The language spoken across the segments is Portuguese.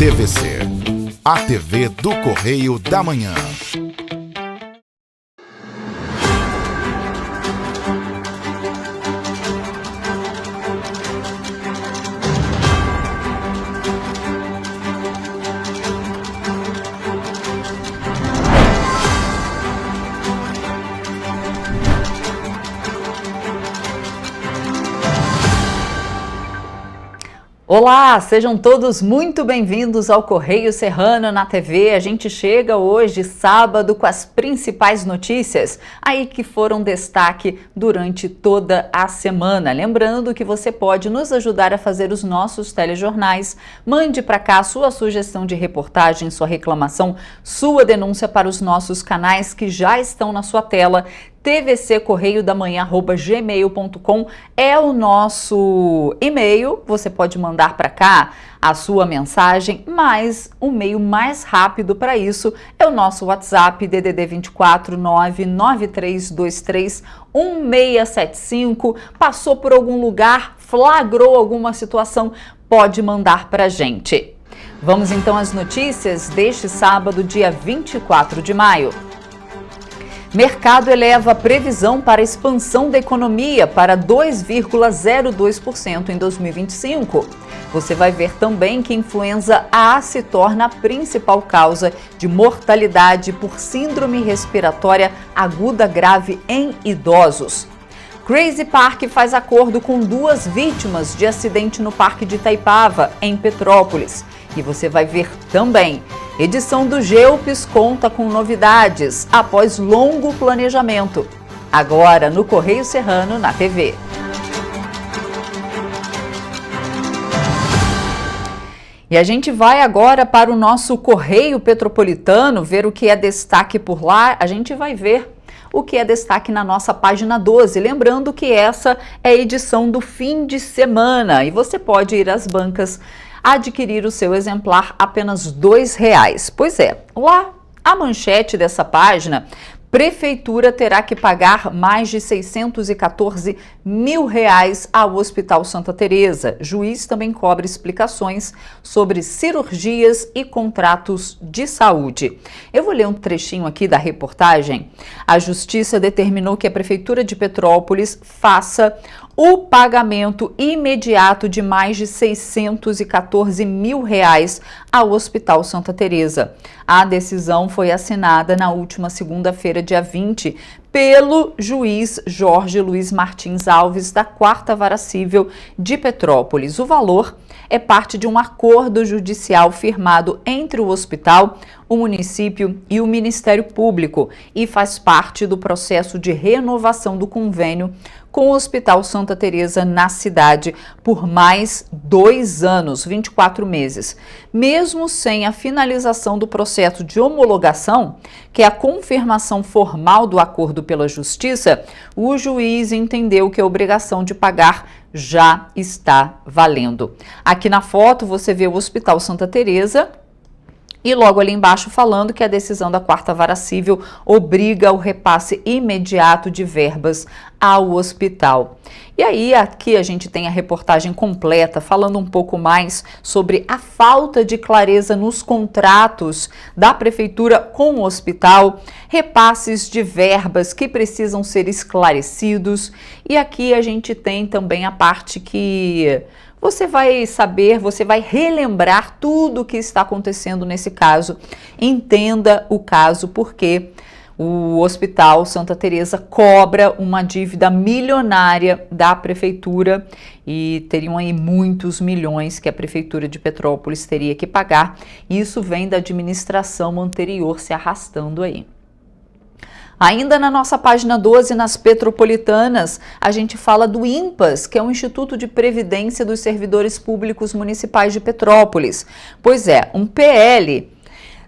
TVC, a TV do Correio da Manhã. Olá, sejam todos muito bem-vindos ao Correio Serrano na TV. A gente chega hoje, sábado, com as principais notícias aí que foram destaque durante toda a semana. Lembrando que você pode nos ajudar a fazer os nossos telejornais. Mande para cá a sua sugestão de reportagem, sua reclamação, sua denúncia para os nossos canais que já estão na sua tela. tvccorreiodamanhã@gmail.com é o nosso e-mail. Você pode mandar para cá a sua mensagem, mas o meio mais rápido para isso é o nosso WhatsApp DDD 24 99323 1675. Passou por algum lugar, flagrou alguma situação, pode mandar para a gente. Vamos então às notícias deste sábado, dia 24 de maio. Mercado eleva a previsão para a expansão da economia para 2,02% em 2025. Você vai ver também que influenza A se torna a principal causa de mortalidade por síndrome respiratória aguda grave em idosos. Crazy Park faz acordo com 2 vítimas de acidente no Parque de Itaipava, em Petrópolis. E você vai ver também. Edição do Gelpis conta com novidades após longo planejamento. Agora no Correio Serrano na TV. E a gente vai agora para o nosso Correio Petropolitano ver o que é destaque por lá. A gente vai ver o que é destaque na nossa página 12. Lembrando que essa é a edição do fim de semana e você pode ir às bancas adquirir o seu exemplar apenas R$2. Pois é, lá a manchete dessa página: Prefeitura terá que pagar mais de R$614 mil ao Hospital Santa Teresa. Juiz também cobra explicações sobre cirurgias e contratos de saúde. Eu vou ler um trechinho aqui da reportagem. A Justiça determinou que a Prefeitura de Petrópolis faça o pagamento imediato de mais de R$614 mil ao Hospital Santa Teresa. A decisão foi assinada na última segunda-feira, dia 20, pelo juiz Jorge Luiz Martins Alves, da 4ª Vara Civil de Petrópolis. O valor é parte de um acordo judicial firmado entre o hospital, o município e o Ministério Público e faz parte do processo de renovação do convênio com o Hospital Santa Teresa na cidade por mais 2 anos, 24 meses. Mesmo sem a finalização do processo de homologação, que é a confirmação formal do acordo pela Justiça, o juiz entendeu que a obrigação de pagar já está valendo. Aqui na foto você vê o Hospital Santa Teresa e logo ali embaixo falando que a decisão da 4ª Vara Civil obriga o repasse imediato de verbas ao hospital. E aí aqui a gente tem a reportagem completa falando um pouco mais sobre a falta de clareza nos contratos da Prefeitura com o hospital, repasses de verbas que precisam ser esclarecidos. E aqui a gente tem também a parte que você vai saber, você vai relembrar tudo o que está acontecendo nesse caso. Entenda o caso, porque o Hospital Santa Teresa cobra uma dívida milionária da Prefeitura e teriam aí muitos milhões que a Prefeitura de Petrópolis teria que pagar. Isso vem da administração anterior se arrastando aí. Ainda na nossa página 12, nas Petropolitanas, a gente fala do INPAS, que é o Instituto de Previdência dos Servidores Públicos Municipais de Petrópolis. Pois é, um PL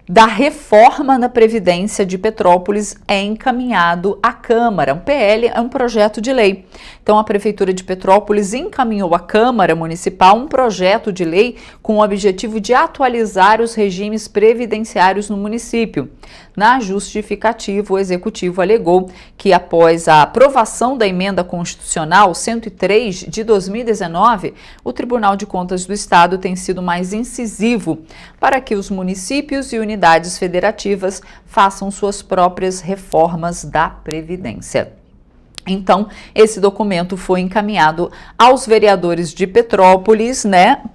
da reforma na Previdência de Petrópolis é encaminhado à Câmara. Um PL é um projeto de lei. Então, a Prefeitura de Petrópolis encaminhou à Câmara Municipal um projeto de lei com o objetivo de atualizar os regimes previdenciários no município. Na justificativa, o Executivo alegou que, após a aprovação da Emenda Constitucional 103 de 2019, o Tribunal de Contas do Estado tem sido mais incisivo para que os municípios e unidades federativas façam suas próprias reformas da Previdência. Então, esse documento foi encaminhado aos vereadores de Petrópolis,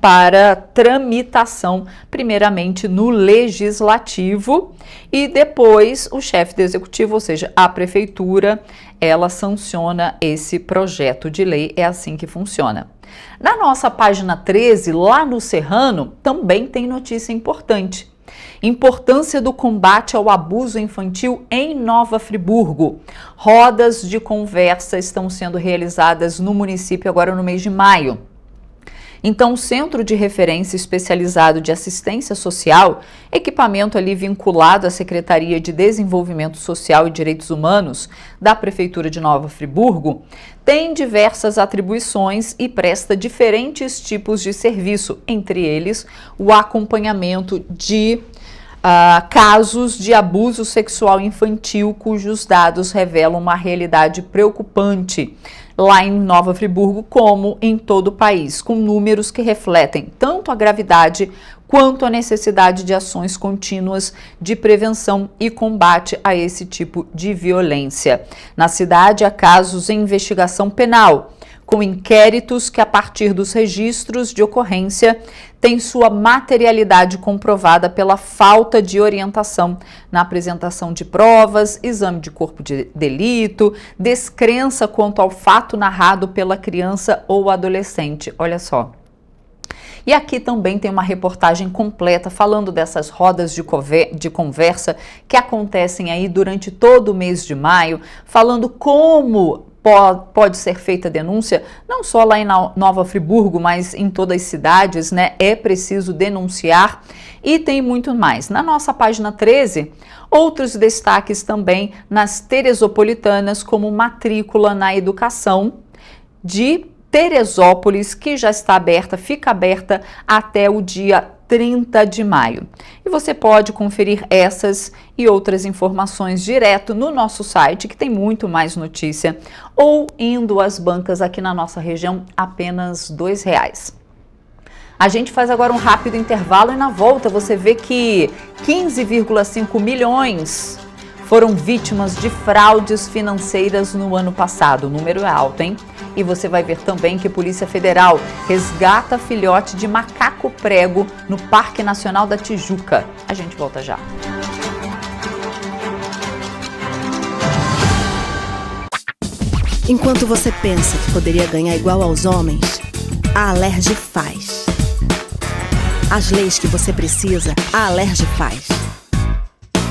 para tramitação, primeiramente no Legislativo, e depois o chefe do Executivo, ou seja, a Prefeitura, ela sanciona esse projeto de lei. É assim que funciona. Na nossa página 13, lá no Serrano, também tem notícia importante. Importância do combate ao abuso infantil em Nova Friburgo. Rodas de conversa estão sendo realizadas no município agora no mês de maio. Então, o Centro de Referência Especializado de Assistência Social, equipamento ali vinculado à Secretaria de Desenvolvimento Social e Direitos Humanos da Prefeitura de Nova Friburgo, tem diversas atribuições e presta diferentes tipos de serviço, entre eles o acompanhamento de casos de abuso sexual infantil cujos dados revelam uma realidade preocupante lá em Nova Friburgo como em todo o país, com números que refletem tanto a gravidade quanto a necessidade de ações contínuas de prevenção e combate a esse tipo de violência. Na cidade há casos em investigação penal, com inquéritos que, a partir dos registros de ocorrência, têm sua materialidade comprovada pela falta de orientação na apresentação de provas, exame de corpo de delito, descrença quanto ao fato narrado pela criança ou adolescente. Olha só. E aqui também tem uma reportagem completa falando dessas rodas de conversa que acontecem aí durante todo o mês de maio, falando como pode ser feita denúncia, não só lá em Nova Friburgo, mas em todas as cidades, É preciso denunciar e tem muito mais. Na nossa página 13, outros destaques também nas Teresopolitanas, como matrícula na educação de Teresópolis, que já está aberta, fica aberta até o dia 30 de maio. E você pode conferir essas e outras informações direto no nosso site, que tem muito mais notícia, ou indo às bancas aqui na nossa região, apenas R$2. A gente faz agora um rápido intervalo e na volta você vê que 15,5 milhões foram vítimas de fraudes financeiras no ano passado. O número é alto, hein? E você vai ver também que a Polícia Federal resgata filhote de macaco prego no Parque Nacional da Tijuca. A gente volta já. Enquanto você pensa que poderia ganhar igual aos homens, a Alerj faz. As leis que você precisa, a Alerj faz.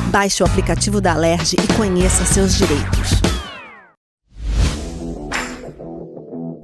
Baixe o aplicativo da Alerj e conheça seus direitos.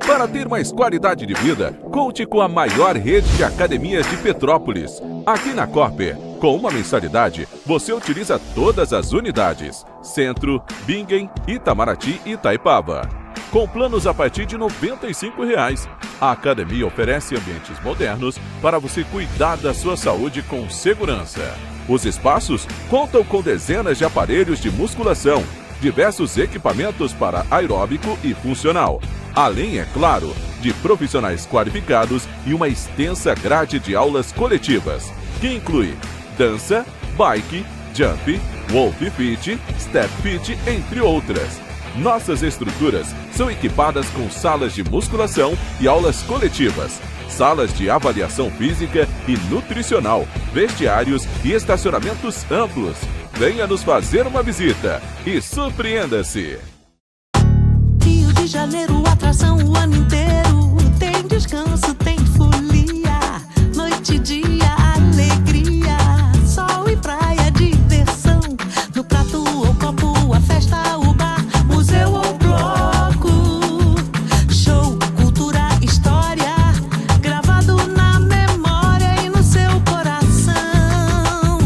Para ter mais qualidade de vida, conte com a maior rede de academias de Petrópolis. Aqui na Corper, com uma mensalidade, você utiliza todas as unidades: Centro, Bingen, Itamaraty e Itaipava. Com planos a partir de R$ 95,00. A academia oferece ambientes modernos para você cuidar da sua saúde com segurança. Os espaços contam com dezenas de aparelhos de musculação, diversos equipamentos para aeróbico e funcional, além, é claro, de profissionais qualificados e uma extensa grade de aulas coletivas, que inclui dança, bike, jump, wolf fit, step fit, entre outras. Nossas estruturas são equipadas com salas de musculação e aulas coletivas, salas de avaliação física e nutricional, vestiários e estacionamentos amplos. Venha nos fazer uma visita e surpreenda-se! Rio de Janeiro, atração o ano inteiro. Tem descanso, tem folia, noite e dia, alegria, sol e praia, diversão. No prato ou copo, a festa, o bar, museu ou bloco. Show, cultura, história, gravado na memória e no seu coração.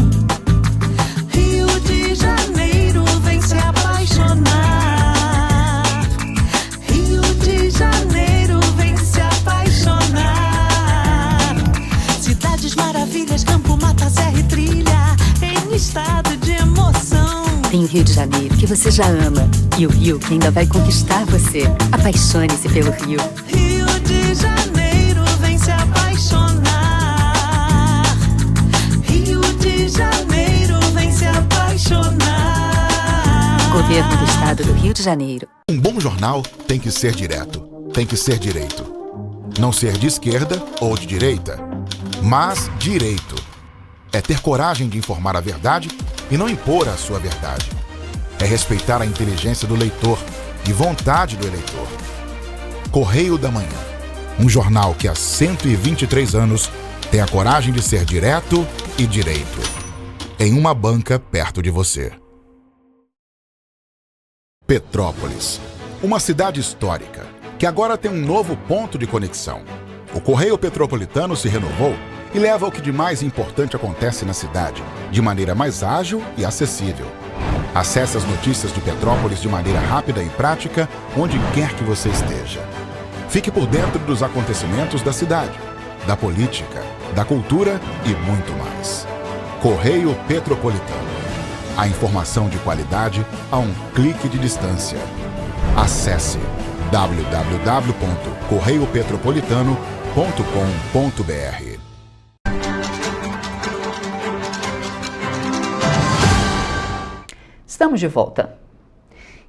Tem o Rio de Janeiro, que você já ama, e o Rio, que ainda vai conquistar você. Apaixone-se pelo Rio. Rio de Janeiro, vem se apaixonar. Rio de Janeiro, vem se apaixonar. Governo do Estado do Rio de Janeiro. Um bom jornal tem que ser direto, tem que ser direito. Não ser de esquerda ou de direita, mas direito. É ter coragem de informar a verdade e não impor a sua verdade. É respeitar a inteligência do leitor e vontade do eleitor. Correio da Manhã, um jornal que há 123 anos tem a coragem de ser direto e direito. Em uma banca perto de você. Petrópolis, uma cidade histórica que agora tem um novo ponto de conexão. O Correio Petropolitano se renovou e leva o que de mais importante acontece na cidade, de maneira mais ágil e acessível. Acesse as notícias de Petrópolis de maneira rápida e prática, onde quer que você esteja. Fique por dentro dos acontecimentos da cidade, da política, da cultura e muito mais. Correio Petropolitano. A informação de qualidade a um clique de distância. Acesse www.correiopetropolitano.com.br. Estamos de volta.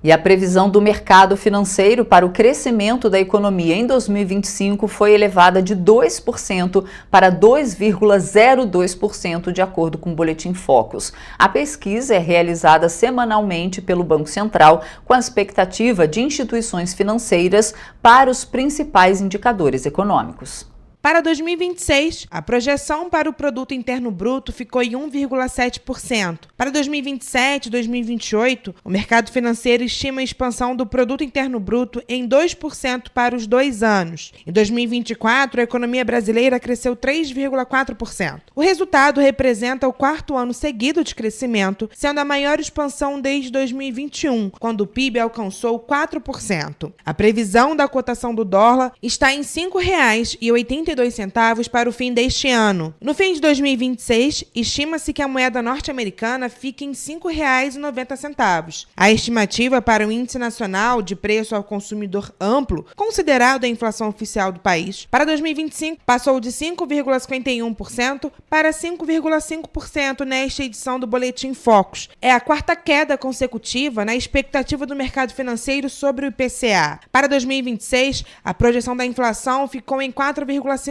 E a previsão do mercado financeiro para o crescimento da economia em 2025 foi elevada de 2% para 2,02%, de acordo com o Boletim Focus. A pesquisa é realizada semanalmente pelo Banco Central, com a expectativa de instituições financeiras para os principais indicadores econômicos. Para 2026, a projeção para o Produto Interno Bruto ficou em 1,7%. Para 2027 e 2028, o mercado financeiro estima a expansão do Produto Interno Bruto em 2% para os 2 anos. Em 2024, a economia brasileira cresceu 3,4%. O resultado representa o 4º ano seguido de crescimento, sendo a maior expansão desde 2021, quando o PIB alcançou 4%. A previsão da cotação do dólar está em R$ 5,82 para o fim deste ano. No fim de 2026, estima-se que a moeda norte-americana fique em R$ 5,90. A estimativa para o Índice Nacional de Preço ao Consumidor Amplo, considerado a inflação oficial do país, para 2025 passou de 5,51% para 5,5% nesta edição do Boletim Focus. É a 4ª queda consecutiva na expectativa do mercado financeiro sobre o IPCA. Para 2026, a projeção da inflação ficou em 4,5%.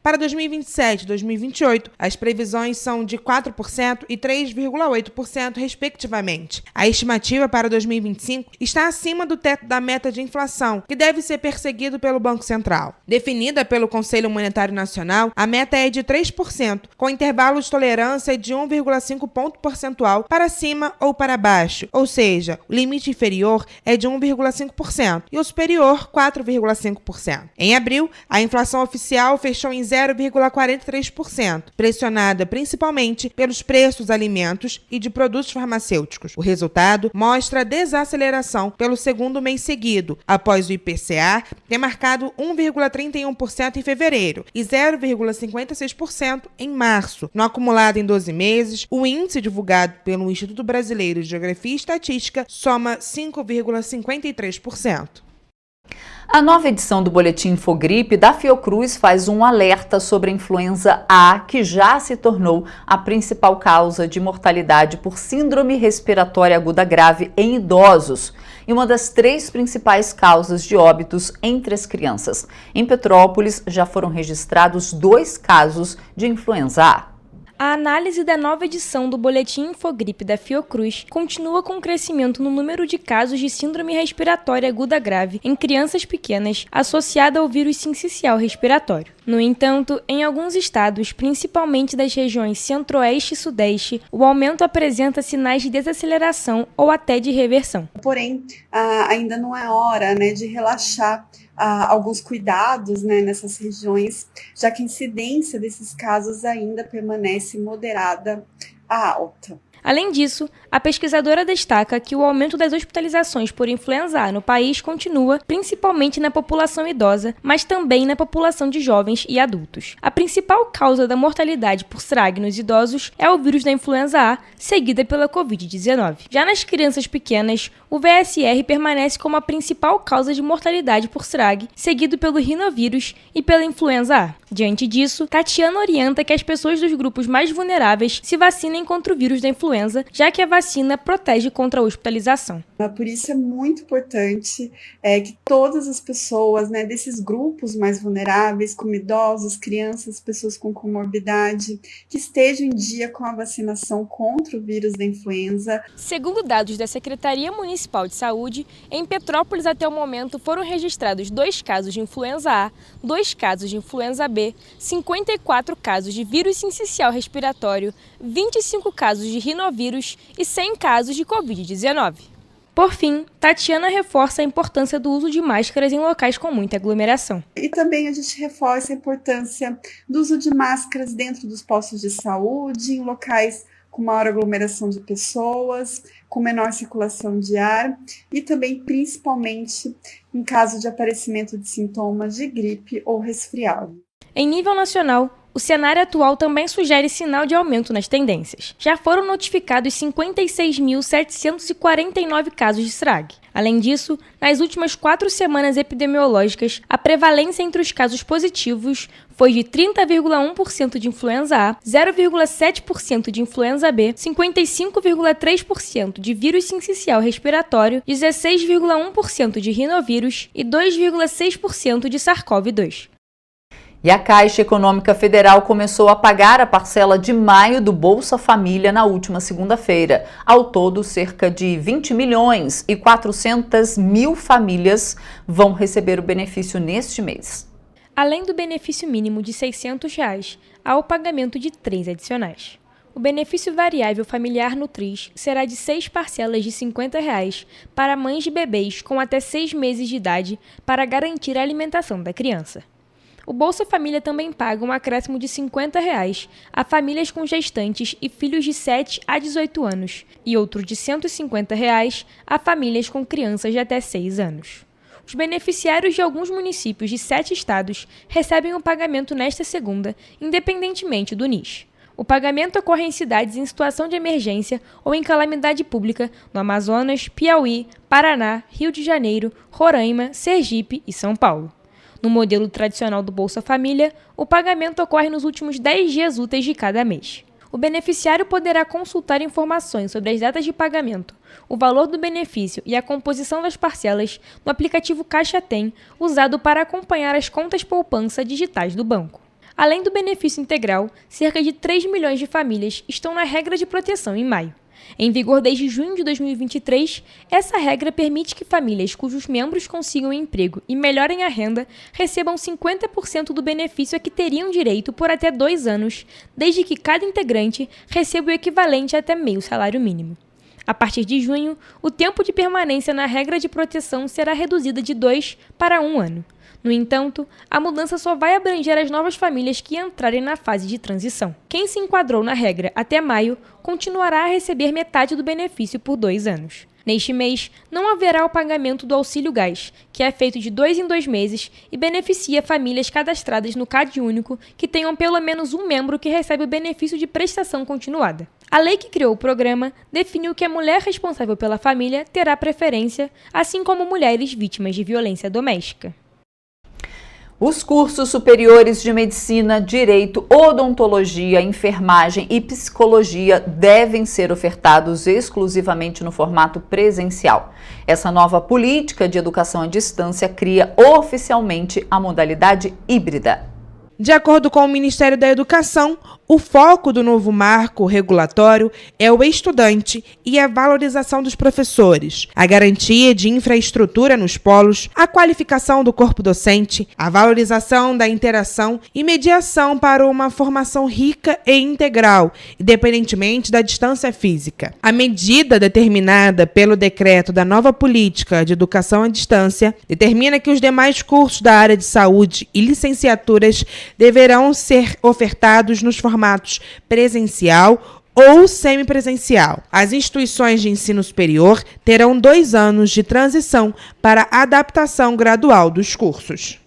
Para 2027 e 2028, as previsões são de 4% e 3,8%, respectivamente. A estimativa para 2025 está acima do teto da meta de inflação, que deve ser perseguido pelo Banco Central. Definida pelo Conselho Monetário Nacional, a meta é de 3%, com intervalo de tolerância de 1,5 ponto percentual para cima ou para baixo, ou seja, o limite inferior é de 1,5% e o superior 4,5%. Em abril, a inflação oficial fechou em 0,43%, pressionada principalmente pelos preços dos alimentos e de produtos farmacêuticos. O resultado mostra a desaceleração pelo 2º mês seguido, após o IPCA ter marcado 1,31% em fevereiro e 0,56% em março. No acumulado em 12 meses, o índice divulgado pelo Instituto Brasileiro de Geografia e Estatística soma 5,53%. A nova edição do Boletim Infogripe da Fiocruz faz um alerta sobre a influenza A, que já se tornou a principal causa de mortalidade por síndrome respiratória aguda grave em idosos e uma das 3 principais causas de óbitos entre as crianças. Em Petrópolis, já foram registrados 2 casos de influenza A. A análise da nova edição do Boletim Infogripe da Fiocruz continua com crescimento no número de casos de síndrome respiratória aguda grave em crianças pequenas associada ao vírus sincicial respiratório. No entanto, em alguns estados, principalmente das regiões centro-oeste e sudeste, o aumento apresenta sinais de desaceleração ou até de reversão. Porém, ainda não é hora, de relaxar alguns cuidados, nessas regiões, já que a incidência desses casos ainda permanece moderada a alta. Além disso, a pesquisadora destaca que o aumento das hospitalizações por influenza A no país continua, principalmente na população idosa, mas também na população de jovens e adultos. A principal causa da mortalidade por SRAG nos idosos é o vírus da influenza A, seguida pela Covid-19. Já nas crianças pequenas, o VSR permanece como a principal causa de mortalidade por SRAG, seguido pelo rinovírus e pela influenza A. Diante disso, Tatiana orienta que as pessoas dos grupos mais vulneráveis se vacinem contra o vírus da influenza, já que a vacina protege contra a hospitalização. Por isso é muito importante que todas as pessoas, né, desses grupos mais vulneráveis, como idosos, crianças, pessoas com comorbidade, que estejam em dia com a vacinação contra o vírus da influenza. Segundo dados da Secretaria Municipal de Saúde, em Petrópolis até o momento foram registrados 2 casos de influenza A, 2 casos de influenza B, 54 casos de vírus sincicial respiratório, 25 casos de rinovírus e 100 casos de Covid-19. Por fim, Tatiana reforça a importância do uso de máscaras em locais com muita aglomeração. E também a gente reforça a importância do uso de máscaras dentro dos postos de saúde, em locais com maior aglomeração de pessoas, com menor circulação de ar e também, principalmente, em caso de aparecimento de sintomas de gripe ou resfriado. Em nível nacional, o cenário atual também sugere sinal de aumento nas tendências. Já foram notificados 56.749 casos de SRAG. Além disso, nas últimas 4 semanas epidemiológicas, a prevalência entre os casos positivos foi de 30,1% de influenza A, 0,7% de influenza B, 55,3% de vírus sincicial respiratório, 16,1% de rinovírus e 2,6% de SARS-CoV-2. E a Caixa Econômica Federal começou a pagar a parcela de maio do Bolsa Família na última segunda-feira. Ao todo, cerca de 20 milhões e 400 mil famílias vão receber o benefício neste mês. Além do benefício mínimo de R$ 600, há o pagamento de 3 adicionais. O benefício variável familiar Nutris será de 6 parcelas de R$ 50 para mães de bebês com até 6 meses de idade para garantir a alimentação da criança. O Bolsa Família também paga um acréscimo de R$ 50 a famílias com gestantes e filhos de 7 a 18 anos e outro de R$ 150 a famílias com crianças de até 6 anos. Os beneficiários de alguns municípios de 7 estados recebem o pagamento nesta segunda, independentemente do NIS. O pagamento ocorre em cidades em situação de emergência ou em calamidade pública no Amazonas, Piauí, Paraná, Rio de Janeiro, Roraima, Sergipe e São Paulo. No modelo tradicional do Bolsa Família, o pagamento ocorre nos últimos 10 dias úteis de cada mês. O beneficiário poderá consultar informações sobre as datas de pagamento, o valor do benefício e a composição das parcelas no aplicativo Caixa Tem, usado para acompanhar as contas poupança digitais do banco. Além do benefício integral, cerca de 3 milhões de famílias estão na regra de proteção em maio. Em vigor desde junho de 2023, essa regra permite que famílias cujos membros consigam emprego e melhorem a renda recebam 50% do benefício a que teriam direito por até 2 anos, desde que cada integrante receba o equivalente a até meio salário mínimo. A partir de junho, o tempo de permanência na regra de proteção será reduzido de 2 para 1 ano. No entanto, a mudança só vai abranger as novas famílias que entrarem na fase de transição. Quem se enquadrou na regra até maio continuará a receber metade do benefício por 2 anos. Neste mês, não haverá o pagamento do Auxílio Gás, que é feito de 2 em 2 meses e beneficia famílias cadastradas no CadÚnico que tenham pelo menos um membro que recebe o benefício de prestação continuada. A lei que criou o programa definiu que a mulher responsável pela família terá preferência, assim como mulheres vítimas de violência doméstica. Os cursos superiores de medicina, direito, odontologia, enfermagem e psicologia devem ser ofertados exclusivamente no formato presencial. Essa nova política de educação à distância cria oficialmente a modalidade híbrida. De acordo com o Ministério da Educação, o foco do novo marco regulatório é o estudante e a valorização dos professores, a garantia de infraestrutura nos polos, a qualificação do corpo docente, a valorização da interação e mediação para uma formação rica e integral, independentemente da distância física. A medida determinada pelo decreto da nova política de educação à distância determina que os demais cursos da área de saúde e licenciaturas deverão ser ofertados nos formatos presencial ou semipresencial. As instituições de ensino superior terão 2 anos de transição para adaptação gradual dos cursos.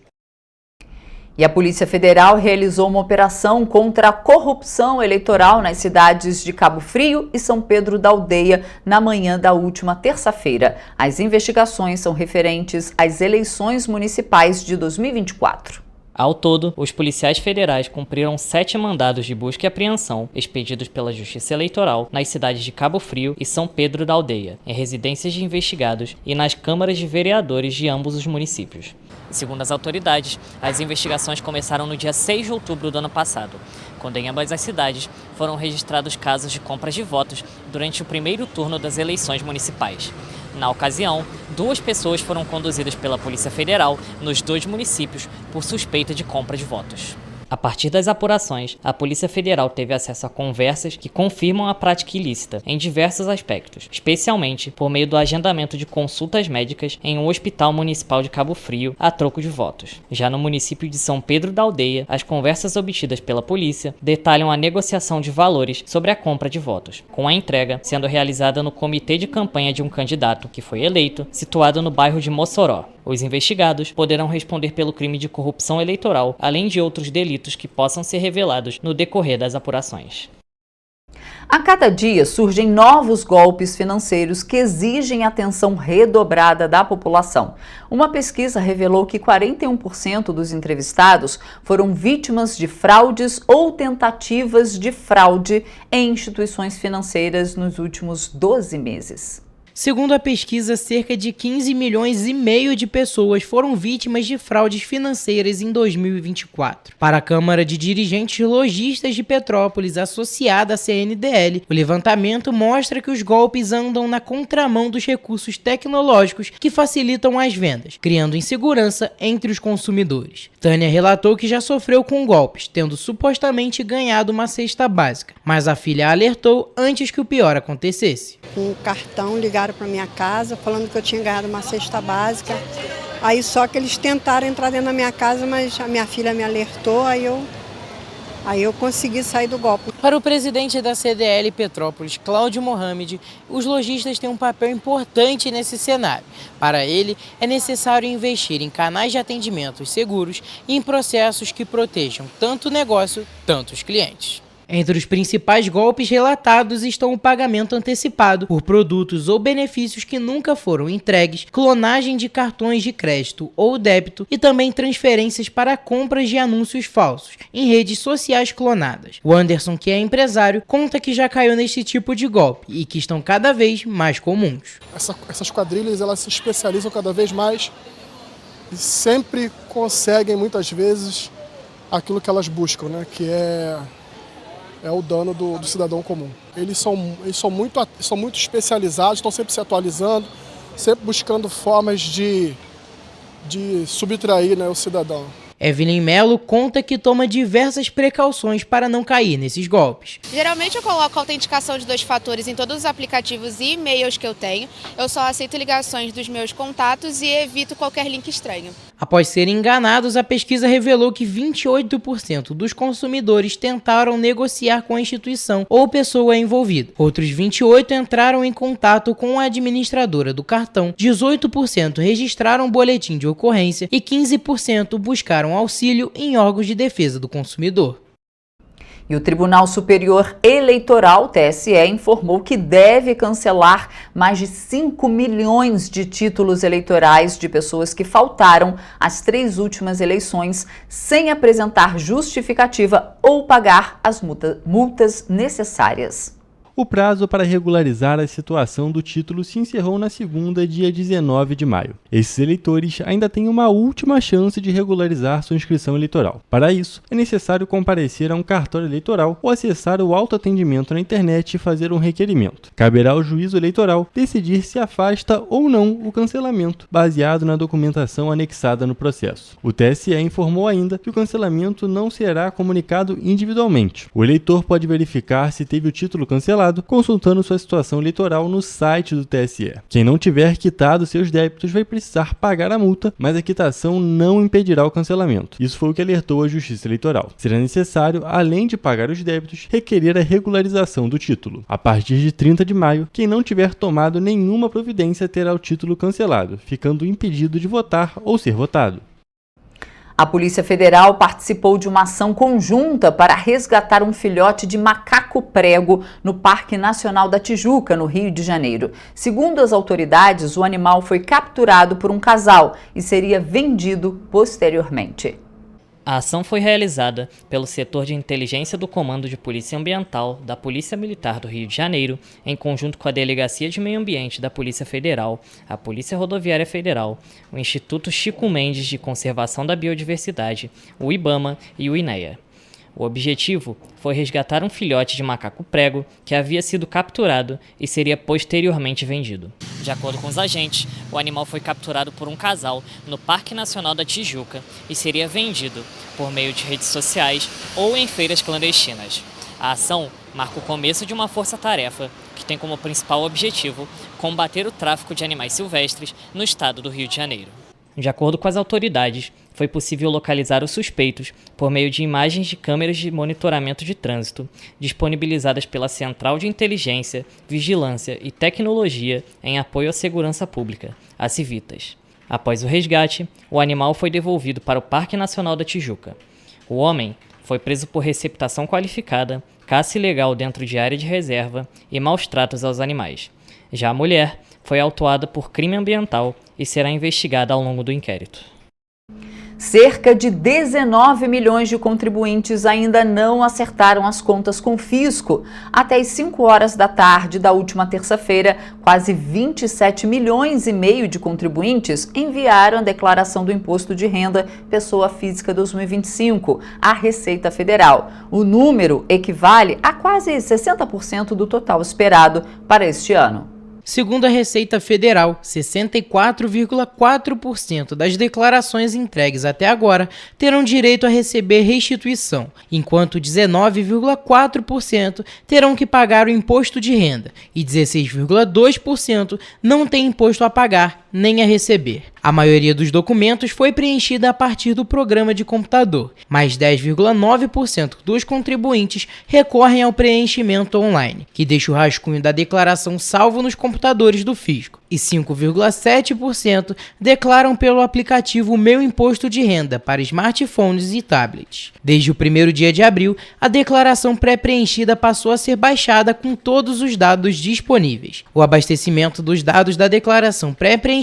E a Polícia Federal realizou uma operação contra a corrupção eleitoral nas cidades de Cabo Frio e São Pedro da Aldeia na manhã da última terça-feira. As investigações são referentes às eleições municipais de 2024. Ao todo, os policiais federais cumpriram 7 mandados de busca e apreensão expedidos pela Justiça Eleitoral nas cidades de Cabo Frio e São Pedro da Aldeia, em residências de investigados e nas câmaras de vereadores de ambos os municípios. Segundo as autoridades, as investigações começaram no dia 6 de outubro do ano passado, quando em ambas as cidades foram registrados casos de compras de votos durante o primeiro turno das eleições municipais. Na ocasião, 2 pessoas foram conduzidas pela Polícia Federal nos 2 municípios por suspeita de compra de votos. A partir das apurações, a Polícia Federal teve acesso a conversas que confirmam a prática ilícita em diversos aspectos, especialmente por meio do agendamento de consultas médicas em um hospital municipal de Cabo Frio a troco de votos. Já no município de São Pedro da Aldeia, as conversas obtidas pela polícia detalham a negociação de valores sobre a compra de votos, com a entrega sendo realizada no comitê de campanha de um candidato que foi eleito, situado no bairro de Mossoró. Os investigados poderão responder pelo crime de corrupção eleitoral, além de outros delitos que possam ser revelados no decorrer das apurações. A cada dia surgem novos golpes financeiros que exigem atenção redobrada da população. Uma pesquisa revelou que 41% dos entrevistados foram vítimas de fraudes ou tentativas de fraude em instituições financeiras nos últimos 12 meses. Segundo a pesquisa, cerca de 15 milhões e meio de pessoas foram vítimas de fraudes financeiras em 2024. Para a Câmara de Dirigentes Lojistas de Petrópolis, associada à CNDL, o levantamento mostra que os golpes andam na contramão dos recursos tecnológicos que facilitam as vendas, criando insegurança entre os consumidores. Tânia relatou que já sofreu com golpes, tendo supostamente ganhado uma cesta básica, mas a filha alertou antes que o pior acontecesse. Um cartão ligaram para minha casa falando que eu tinha ganhado uma cesta básica. Aí só que eles tentaram entrar dentro da minha casa, mas a minha filha me alertou, aí eu consegui sair do golpe. Para o presidente da CDL Petrópolis, Cláudio Mohamed, os lojistas têm um papel importante nesse cenário. Para ele, é necessário investir em canais de atendimento seguros e em processos que protejam tanto o negócio, tanto os clientes. Entre os principais golpes relatados estão o pagamento antecipado por produtos ou benefícios que nunca foram entregues, clonagem de cartões de crédito ou débito e também transferências para compras de anúncios falsos em redes sociais clonadas. O Anderson, que é empresário, conta que já caiu nesse tipo de golpe e que estão cada vez mais comuns. Essas quadrilhas, elas se especializam cada vez mais e sempre conseguem muitas vezes aquilo que elas buscam, né? Que é o dano do cidadão comum. Eles são muito especializados, estão sempre se atualizando, sempre buscando formas de subtrair, né, o cidadão. Evelyn Melo conta que toma diversas precauções para não cair nesses golpes. Geralmente eu coloco a autenticação de 2 fatores em todos os aplicativos e e-mails que eu tenho. Eu só aceito ligações dos meus contatos e evito qualquer link estranho. Após serem enganados, a pesquisa revelou que 28% dos consumidores tentaram negociar com a instituição ou pessoa envolvida. Outros 28% entraram em contato com a administradora do cartão, 18% registraram boletim de ocorrência e 15% buscaram auxílio em órgãos de defesa do consumidor. E o Tribunal Superior Eleitoral, TSE, informou que deve cancelar mais de 5 milhões de títulos eleitorais de pessoas que faltaram às 3 últimas eleições sem apresentar justificativa ou pagar as multas necessárias. O prazo para regularizar a situação do título se encerrou na segunda, dia 19 de maio. Esses eleitores ainda têm uma última chance de regularizar sua inscrição eleitoral. Para isso, é necessário comparecer a um cartório eleitoral ou acessar o autoatendimento na internet e fazer um requerimento. Caberá ao juízo eleitoral decidir se afasta ou não o cancelamento, baseado na documentação anexada no processo. O TSE informou ainda que o cancelamento não será comunicado individualmente. O eleitor pode verificar se teve o título cancelado cancelado, consultando sua situação eleitoral no site do TSE. Quem não tiver quitado seus débitos vai precisar pagar a multa, mas a quitação não impedirá o cancelamento. Isso foi o que alertou a Justiça Eleitoral. Será necessário, além de pagar os débitos, requerer a regularização do título. A partir de 30 de maio, quem não tiver tomado nenhuma providência terá o título cancelado, ficando impedido de votar ou ser votado. A Polícia Federal participou de uma ação conjunta para resgatar um filhote de macaco-prego no Parque Nacional da Tijuca, no Rio de Janeiro. Segundo as autoridades, o animal foi capturado por um casal e seria vendido posteriormente. A ação foi realizada pelo setor de inteligência do Comando de Polícia Ambiental da Polícia Militar do Rio de Janeiro, em conjunto com a Delegacia de Meio Ambiente da Polícia Federal, a Polícia Rodoviária Federal, o Instituto Chico Mendes de Conservação da Biodiversidade, o IBAMA e o INEA. O objetivo foi resgatar um filhote de macaco-prego que havia sido capturado e seria posteriormente vendido. De acordo com os agentes, o animal foi capturado por um casal no Parque Nacional da Tijuca e seria vendido por meio de redes sociais ou em feiras clandestinas. A ação marca o começo de uma força-tarefa que tem como principal objetivo combater o tráfico de animais silvestres no estado do Rio de Janeiro. De acordo com as autoridades, foi possível localizar os suspeitos por meio de imagens de câmeras de monitoramento de trânsito disponibilizadas pela Central de Inteligência, Vigilância e Tecnologia em apoio à segurança pública, a Civitas. Após o resgate, o animal foi devolvido para o Parque Nacional da Tijuca. O homem foi preso por receptação qualificada, caça ilegal dentro de área de reserva e maus tratos aos animais. Já a mulher foi autuada por crime ambiental e será investigada ao longo do inquérito. Cerca de 19 milhões de contribuintes ainda não acertaram as contas com o fisco. Até às 5 horas da tarde da última terça-feira, quase 27 milhões e meio de contribuintes enviaram a declaração do Imposto de Renda Pessoa Física 2025 à Receita Federal. O número equivale a quase 60% do total esperado para este ano. Segundo a Receita Federal, 64,4% das declarações entregues até agora terão direito a receber restituição, enquanto 19,4% terão que pagar o imposto de renda e 16,2% não tem imposto a pagar nem a receber. A maioria dos documentos foi preenchida a partir do programa de computador, mas 10,9% dos contribuintes recorrem ao preenchimento online, que deixa o rascunho da declaração salvo nos computadores do fisco, e 5,7% declaram pelo aplicativo Meu Imposto de Renda para smartphones e tablets. Desde o primeiro dia de abril, a declaração pré-preenchida passou a ser baixada com todos os dados disponíveis. O abastecimento dos dados da declaração pré-preenchida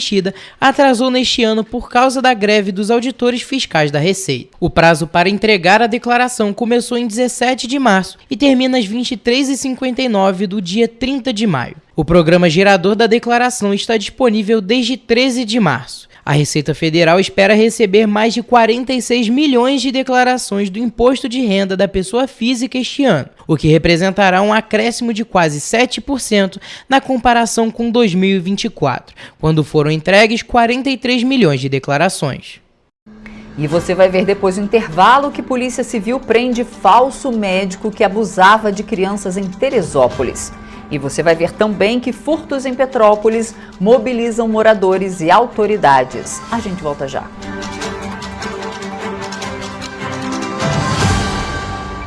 atrasou neste ano por causa da greve dos auditores fiscais da Receita. O prazo para entregar a declaração começou em 17 de março e termina às 23h59 do dia 30 de maio. O programa gerador da declaração está disponível desde 13 de março. A Receita Federal espera receber mais de 46 milhões de declarações do Imposto de Renda da Pessoa Física este ano, o que representará um acréscimo de quase 7% na comparação com 2024, quando foram entregues 43 milhões de declarações. E você vai ver depois do intervalo que Polícia Civil prende falso médico que abusava de crianças em Teresópolis. E você vai ver também que furtos em Petrópolis mobilizam moradores e autoridades. A gente volta já.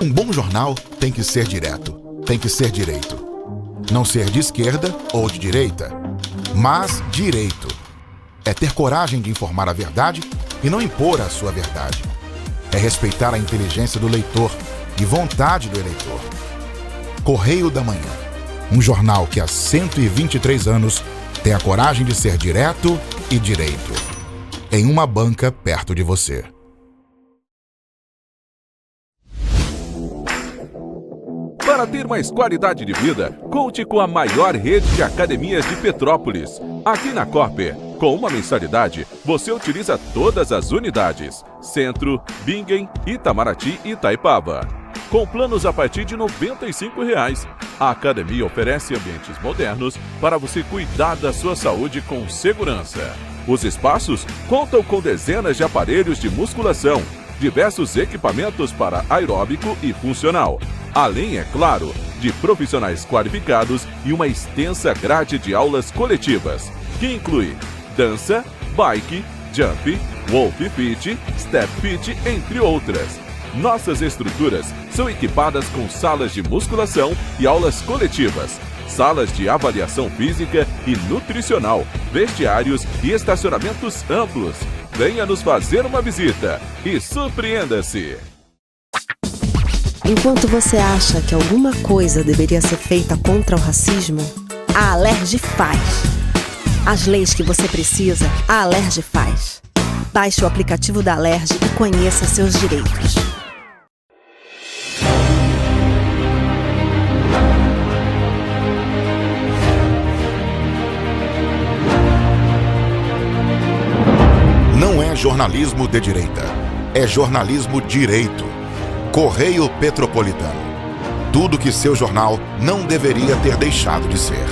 Um bom jornal tem que ser direto, tem que ser direito. Não ser de esquerda ou de direita, mas direito. É ter coragem de informar a verdade e não impor a sua verdade. É respeitar a inteligência do leitor e vontade do eleitor. Correio da Manhã. Um jornal que há 123 anos tem a coragem de ser direto e direito. Em uma banca perto de você. Para ter mais qualidade de vida, conte com a maior rede de academias de Petrópolis. Aqui na Corper, com uma mensalidade, você utiliza todas as unidades: Centro, Bingen, Itamaraty e Itaipava. Com planos a partir de R$ 95,00. A academia oferece ambientes modernos para você cuidar da sua saúde com segurança. Os espaços contam com dezenas de aparelhos de musculação, diversos equipamentos para aeróbico e funcional, além, é claro, de profissionais qualificados e uma extensa grade de aulas coletivas, que inclui dança, bike, jump, wolf fit, step fit, entre outras. Nossas estruturas são equipadas com salas de musculação e aulas coletivas, salas de avaliação física e nutricional, vestiários e estacionamentos amplos. Venha nos fazer uma visita e surpreenda-se! Enquanto você acha que alguma coisa deveria ser feita contra o racismo, a Alerj faz. As leis que você precisa, a Alerj faz. Baixe o aplicativo da Alerj e conheça seus direitos. Não é jornalismo de direita, é jornalismo direito. Correio Petropolitano. Tudo que seu jornal não deveria ter deixado de ser.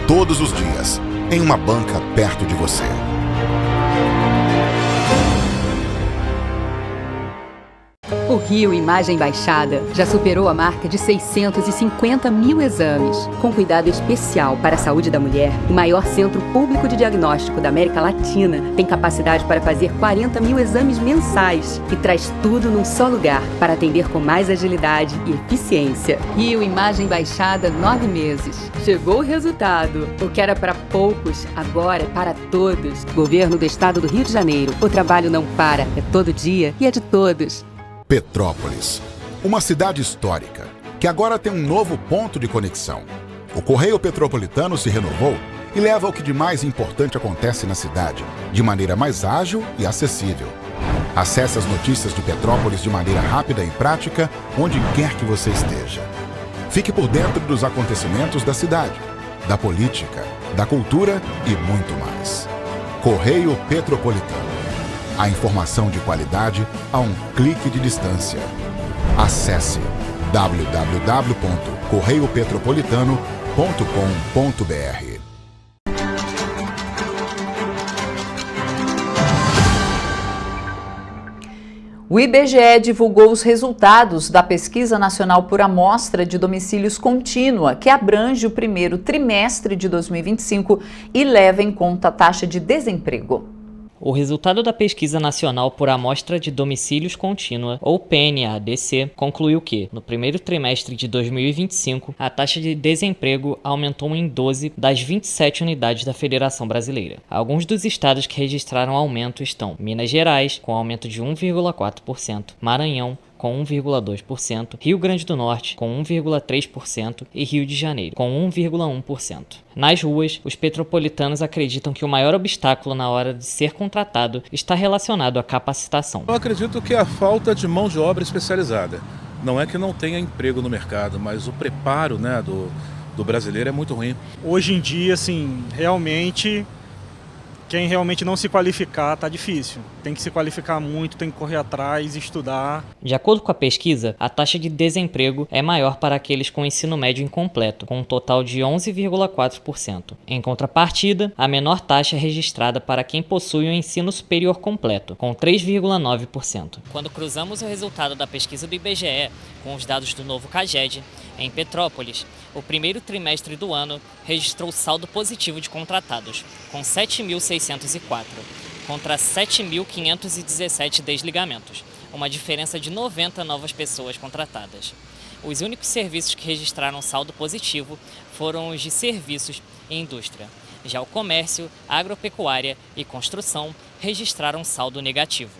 Todos os dias, em uma banca perto de você. O Rio Imagem Baixada já superou a marca de 650 mil exames. Com cuidado especial para a saúde da mulher, o maior centro público de diagnóstico da América Latina tem capacidade para fazer 40 mil exames mensais e traz tudo num só lugar para atender com mais agilidade e eficiência. Rio Imagem Baixada, 9 meses. Chegou o resultado. O que era para poucos, agora é para todos. Governo do Estado do Rio de Janeiro. O trabalho não para, é todo dia e é de todos. Petrópolis, uma cidade histórica, que agora tem um novo ponto de conexão. O Correio Petropolitano se renovou e leva o que de mais importante acontece na cidade, de maneira mais ágil e acessível. Acesse as notícias de Petrópolis de maneira rápida e prática, onde quer que você esteja. Fique por dentro dos acontecimentos da cidade, da política, da cultura e muito mais. Correio Petropolitano. A informação de qualidade a um clique de distância. Acesse www.correiopetropolitano.com.br. O IBGE divulgou os resultados da Pesquisa Nacional por Amostra de Domicílios Contínua, que abrange o primeiro trimestre de 2025 e leva em conta a taxa de desemprego. O resultado da Pesquisa Nacional por Amostra de Domicílios Contínua, ou PNADC, concluiu que, no primeiro trimestre de 2025, a taxa de desemprego aumentou em 12 das 27 unidades da Federação Brasileira. Alguns dos estados que registraram aumento estão Minas Gerais, com aumento de 1,4%, Maranhão, com 1,2%, Rio Grande do Norte, com 1,3% e Rio de Janeiro, com 1,1%. Nas ruas, os petropolitanos acreditam que o maior obstáculo na hora de ser contratado está relacionado à capacitação. Eu acredito que é a falta de mão de obra especializada. Não é que não tenha emprego no mercado, mas o preparo, né, do brasileiro é muito ruim. Hoje em dia, assim, realmente, quem realmente não se qualificar tá difícil. Tem que se qualificar muito, tem que correr atrás, estudar. De acordo com a pesquisa, a taxa de desemprego é maior para aqueles com ensino médio incompleto, com um total de 11,4%. Em contrapartida, a menor taxa é registrada para quem possui o ensino superior completo, com 3,9%. Quando cruzamos o resultado da pesquisa do IBGE com os dados do novo CAGED, em Petrópolis, o primeiro trimestre do ano registrou saldo positivo de contratados, com 7.604, contra 7.517 desligamentos, uma diferença de 90 novas pessoas contratadas. Os únicos serviços que registraram saldo positivo foram os de serviços e indústria. Já o comércio, agropecuária e construção registraram saldo negativo.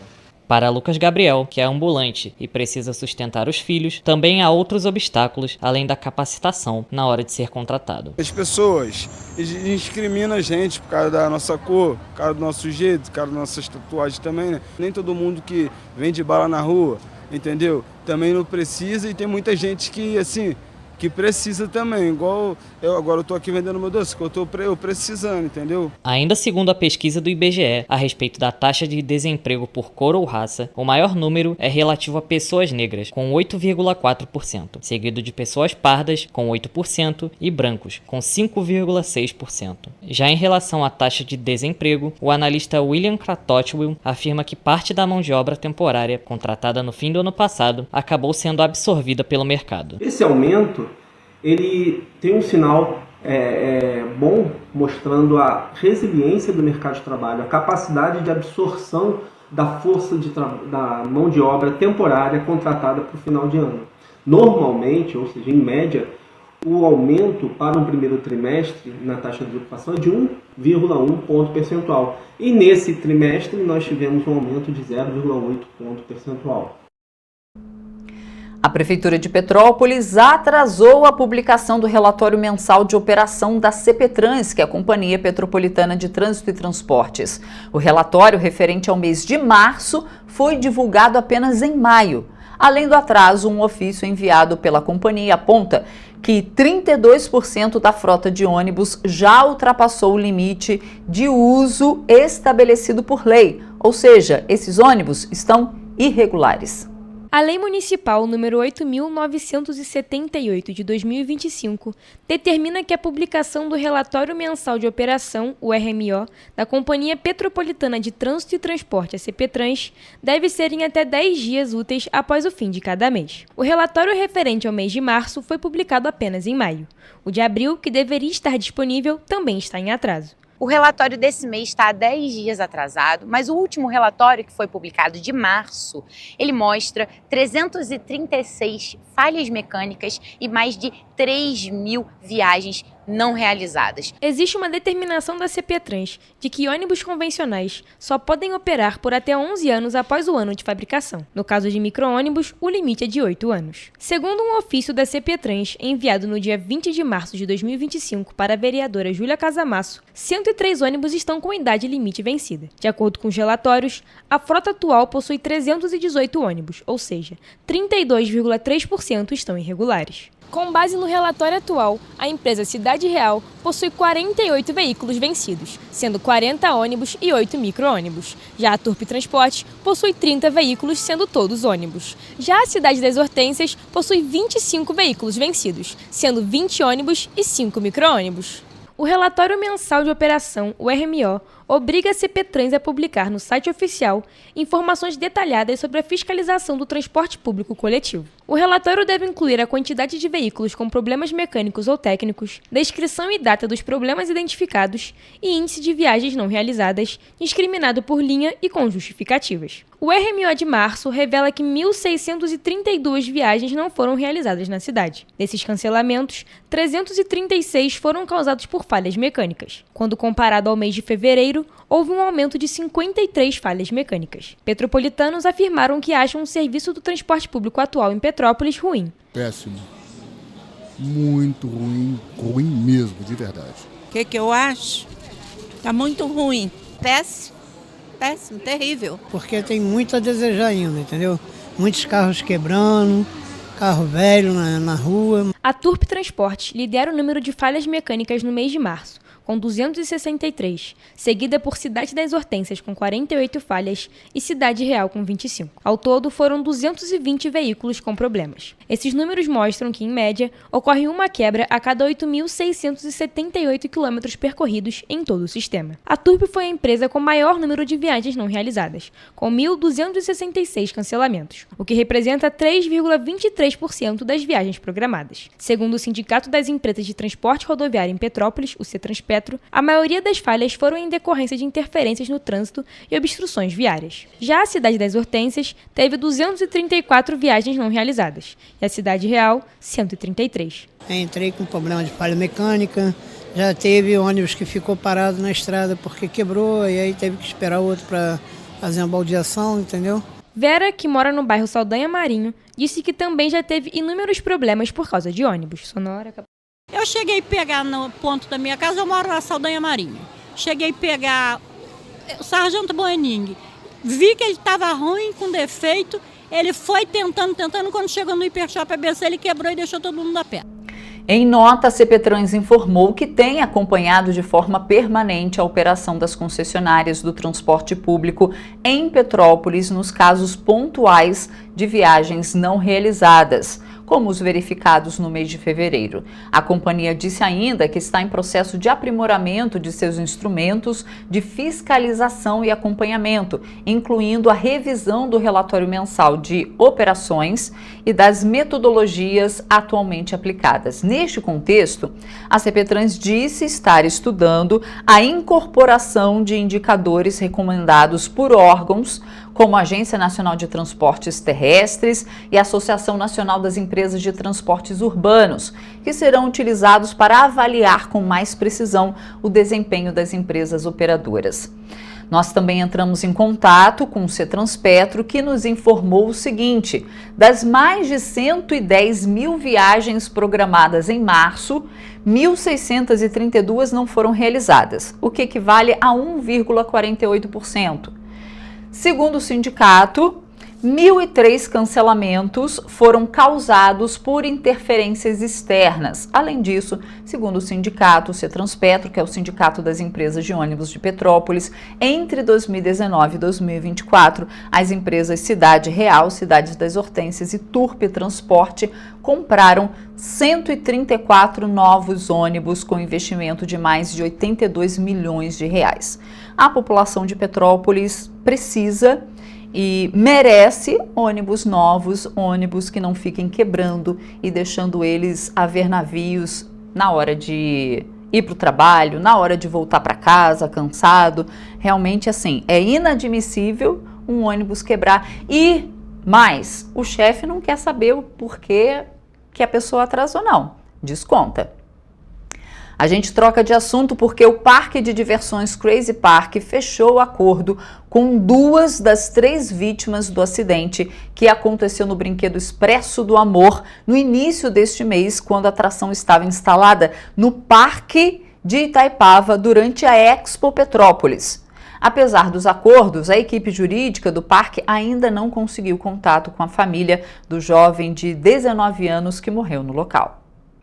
Para Lucas Gabriel, que é ambulante e precisa sustentar os filhos, também há outros obstáculos além da capacitação na hora de ser contratado. As pessoas discriminam a gente por causa da nossa cor, por causa do nosso jeito, por causa das nossas tatuagens também, né? Nem todo mundo que vende bala na rua, entendeu? Também não precisa, e tem muita gente que, assim, que precisa também, igual eu agora estou aqui vendendo meu doce, que eu precisando, entendeu? Ainda segundo a pesquisa do IBGE, a respeito da taxa de desemprego por cor ou raça, o maior número é relativo a pessoas negras, com 8,4%, seguido de pessoas pardas, com 8%, e brancos, com 5,6%. Já em relação à taxa de desemprego, o analista William Kratotwil afirma que parte da mão de obra temporária, contratada no fim do ano passado, acabou sendo absorvida pelo mercado. Esse aumento ele tem um sinal bom, mostrando a resiliência do mercado de trabalho, a capacidade de absorção da força da mão de obra temporária contratada para o final de ano. Normalmente, ou seja, em média, o aumento para o primeiro trimestre na taxa de ocupação é de 1,1 ponto percentual. E nesse trimestre nós tivemos um aumento de 0,8 ponto percentual. A Prefeitura de Petrópolis atrasou a publicação do relatório mensal de operação da CPTrans, que é a Companhia Petropolitana de Trânsito e Transportes. O relatório referente ao mês de março foi divulgado apenas em maio. Além do atraso, um ofício enviado pela companhia aponta que 32% da frota de ônibus já ultrapassou o limite de uso estabelecido por lei, ou seja, esses ônibus estão irregulares. A Lei Municipal número 8.978 de 2025 determina que a publicação do Relatório Mensal de Operação, o RMO, da Companhia Petropolitana de Trânsito e Transporte, a CPTrans, deve ser em até 10 dias úteis após o fim de cada mês. O relatório referente ao mês de março foi publicado apenas em maio. O de abril, que deveria estar disponível, também está em atraso. O relatório desse mês está há 10 dias atrasado, mas o último relatório, que foi publicado de março, ele mostra 336 falhas mecânicas e mais de 3.000 viagens não realizadas. Existe uma determinação da CPTrans de que ônibus convencionais só podem operar por até 11 anos após o ano de fabricação. No caso de micro-ônibus, o limite é de 8 anos. Segundo um ofício da CPTrans enviado no dia 20 de março de 2025 para a vereadora Júlia Casamasso, 103 ônibus estão com idade limite vencida. De acordo com os relatórios, a frota atual possui 318 ônibus, ou seja, 32,3% estão irregulares. Com base no relatório atual, a empresa Cidade Real possui 48 veículos vencidos, sendo 40 ônibus e 8 micro-ônibus. Já a Turp Transporte possui 30 veículos, sendo todos ônibus. Já a Cidade das Hortênsias possui 25 veículos vencidos, sendo 20 ônibus e 5 micro-ônibus. O Relatório Mensal de Operação, o RMO, obriga a CPTrans a publicar no site oficial informações detalhadas sobre a fiscalização do transporte público coletivo. O relatório deve incluir a quantidade de veículos com problemas mecânicos ou técnicos, descrição e data dos problemas identificados e índice de viagens não realizadas, discriminado por linha e com justificativas. O RMO de março revela que 1.632 viagens não foram realizadas na cidade. Desses cancelamentos, 336 foram causados por falhas mecânicas. Quando comparado ao mês de fevereiro, houve um aumento de 53 falhas mecânicas. Petropolitanos afirmaram que acham o serviço do transporte público atual em Petrópolis ruim. Péssimo. Muito ruim. Ruim mesmo, de verdade. O que eu acho? Tá muito ruim. Péssimo. Péssimo, terrível. Porque tem muito a desejar ainda, entendeu? Muitos carros quebrando, carro velho na rua. A Turp Transporte lidera o número de falhas mecânicas no mês de março, com 263, seguida por Cidade das Hortênsias, com 48 falhas, e Cidade Real, com 25. Ao todo, foram 220 veículos com problemas. Esses números mostram que, em média, ocorre uma quebra a cada 8.678 quilômetros percorridos em todo o sistema. A Turp foi a empresa com maior número de viagens não realizadas, com 1.266 cancelamentos, o que representa 3,23% das viagens programadas. Segundo o Sindicato das Empresas de Transporte Rodoviário em Petrópolis, o CETRANSPETRO, a maioria das falhas foram em decorrência de interferências no trânsito e obstruções viárias. Já a Cidade das Hortênsias teve 234 viagens não realizadas e a Cidade Real, 133. Entrei com problema de falha mecânica, já teve ônibus que ficou parado na estrada porque quebrou e aí teve que esperar outro para fazer uma baldeação, entendeu? Vera, que mora no bairro Saldanha Marinho, disse que também já teve inúmeros problemas por causa de ônibus. Sonora. Eu cheguei a pegar no ponto da minha casa, eu moro na Saldanha Marinho. Cheguei a pegar o Sargento Boening. Vi que ele estava ruim, com defeito. Ele foi tentando. Quando chegou no Hipershop ABC, ele quebrou e deixou todo mundo a pé. Em nota, a CPTrans informou que tem acompanhado de forma permanente a operação das concessionárias do transporte público em Petrópolis nos casos pontuais de viagens não realizadas. como os verificados no mês de fevereiro. A companhia disse ainda que está em processo de aprimoramento de seus instrumentos de fiscalização e acompanhamento, incluindo a revisão do relatório mensal de operações e das metodologias atualmente aplicadas. Neste contexto, a CPTrans disse estar estudando a incorporação de indicadores recomendados por órgãos como a Agência Nacional de Transportes Terrestres e a Associação Nacional das Empresas de Transportes Urbanos, que serão utilizados para avaliar com mais precisão o desempenho das empresas operadoras. Nós também entramos em contato com o Cetranspetro, que nos informou o seguinte: das mais de 110 mil viagens programadas em março, 1.632 não foram realizadas, o que equivale a 1,48%. Segundo o sindicato, 1.003 cancelamentos foram causados por interferências externas. Além disso, segundo o sindicato, o Cetranspetro, que é o Sindicato das Empresas de Ônibus de Petrópolis, entre 2019 e 2024, as empresas Cidade Real, Cidades das Hortênsias e Turpe Transporte compraram 134 novos ônibus com investimento de mais de 82 milhões de reais. A população de Petrópolis precisa e merece ônibus novos, ônibus que não fiquem quebrando e deixando eles a ver navios na hora de ir para o trabalho, na hora de voltar para casa, cansado. Realmente, assim, é inadmissível um ônibus quebrar. E mais, o chefe não quer saber o porquê que a pessoa atrasou, não. Desconta. A gente troca de assunto porque o parque de diversões Crazy Park fechou o acordo com 2 das 3 vítimas do acidente que aconteceu no brinquedo Expresso do Amor no início deste mês, quando a atração estava instalada no Parque de Itaipava durante a Expo Petrópolis. Apesar dos acordos, a equipe jurídica do parque ainda não conseguiu contato com a família do jovem de 19 anos que morreu no local.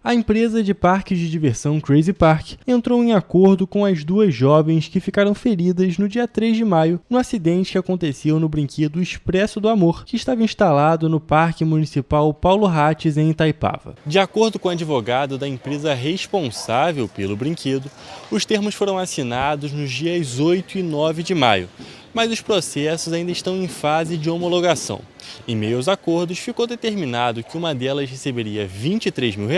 A empresa de parques de diversão Crazy Park entrou em acordo com as 2 jovens que ficaram feridas no dia 3 de maio no acidente que aconteceu no brinquedo Expresso do Amor, que estava instalado no Parque Municipal Paulo Rates, em Itaipava. De acordo com o advogado da empresa responsável pelo brinquedo, os termos foram assinados nos dias 8 e 9 de maio, mas os processos ainda estão em fase de homologação. Em meio aos acordos, ficou determinado que uma delas receberia R$23 mil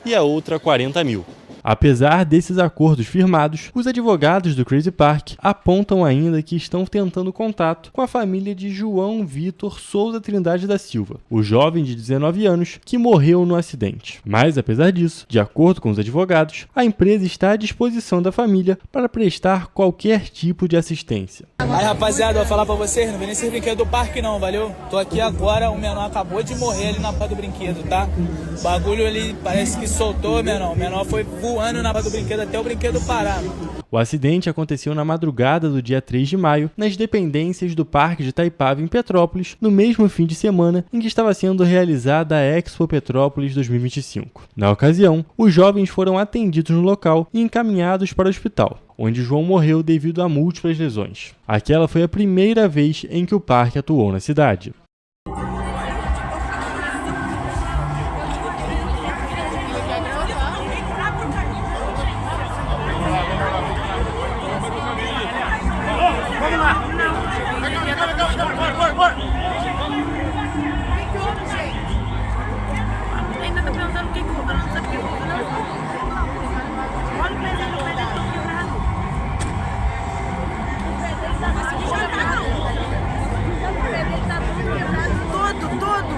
e a outra R$40 mil. Apesar desses acordos firmados, os advogados do Crazy Park apontam ainda que estão tentando contato com a família de João Vitor Souza Trindade da Silva, o jovem de 19 anos que morreu no acidente. Mas, apesar disso, de acordo com os advogados, a empresa está à disposição da família para prestar qualquer tipo de assistência. Aí, rapaziada, vou falar pra vocês, não vem nesse brinquedo do parque não, valeu? Tô aqui agora, o menor acabou de morrer ali na porta do brinquedo, tá? O bagulho ali parece que soltou, menor. O menor foi voando na porta do brinquedo até o brinquedo parar. O acidente aconteceu na madrugada do dia 3 de maio, nas dependências do Parque de Itaipava, em Petrópolis, no mesmo fim de semana em que estava sendo realizada a Expo Petrópolis 2025. Na ocasião, os jovens foram atendidos no local e encaminhados para o hospital, onde João morreu devido a múltiplas lesões. Aquela foi a primeira vez em que o parque atuou na cidade. Ainda tá perguntando o que eu vou falar, não sabe o que eu vou falar. Olha o presente, o presente tá quebrado. O presente tá tudo quebrado. Todo.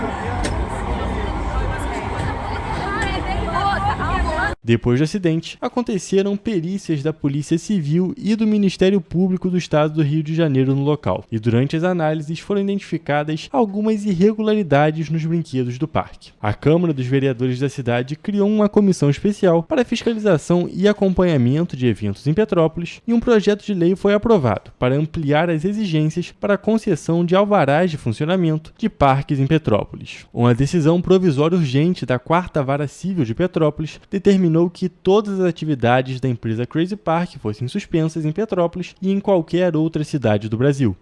Depois do acidente, aconteceram perícias da Polícia Civil e do Ministério Público do Estado do Rio de Janeiro no local, e durante as análises foram identificadas algumas irregularidades nos brinquedos do parque. A Câmara dos Vereadores da cidade criou uma comissão especial para fiscalização e acompanhamento de eventos em Petrópolis, e um projeto de lei foi aprovado para ampliar as exigências para a concessão de alvarás de funcionamento de parques em Petrópolis. Uma decisão provisória urgente da 4ª Vara Civil de Petrópolis determinou que todas as atividades da empresa Crazy Park fossem suspensas em Petrópolis e em qualquer outra cidade do Brasil.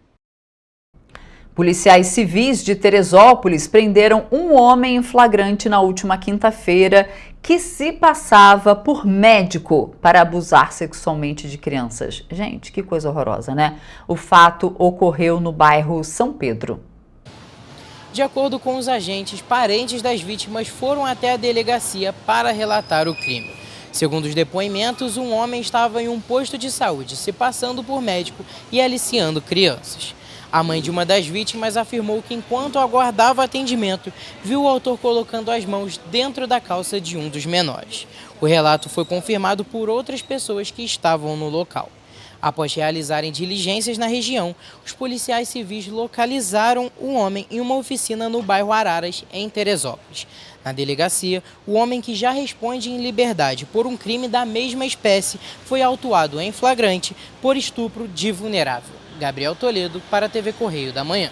Policiais civis de Teresópolis prenderam um homem em flagrante na última quinta-feira que se passava por médico para abusar sexualmente de crianças. Gente, que coisa horrorosa, né? O fato ocorreu no bairro São Pedro. De acordo com os agentes, parentes das vítimas foram até a delegacia para relatar o crime. Segundo os depoimentos, um homem estava em um posto de saúde se passando por médico e aliciando crianças. A mãe de uma das vítimas afirmou que, enquanto aguardava atendimento, viu o autor colocando as mãos dentro da calça de um dos menores. O relato foi confirmado por outras pessoas que estavam no local. Após realizarem diligências na região, os policiais civis localizaram o homem em uma oficina no bairro Araras, em Teresópolis. Na delegacia, o homem, que já responde em liberdade por um crime da mesma espécie, foi autuado em flagrante por estupro de vulnerável. Gabriel Toledo, para a TV Correio da Manhã.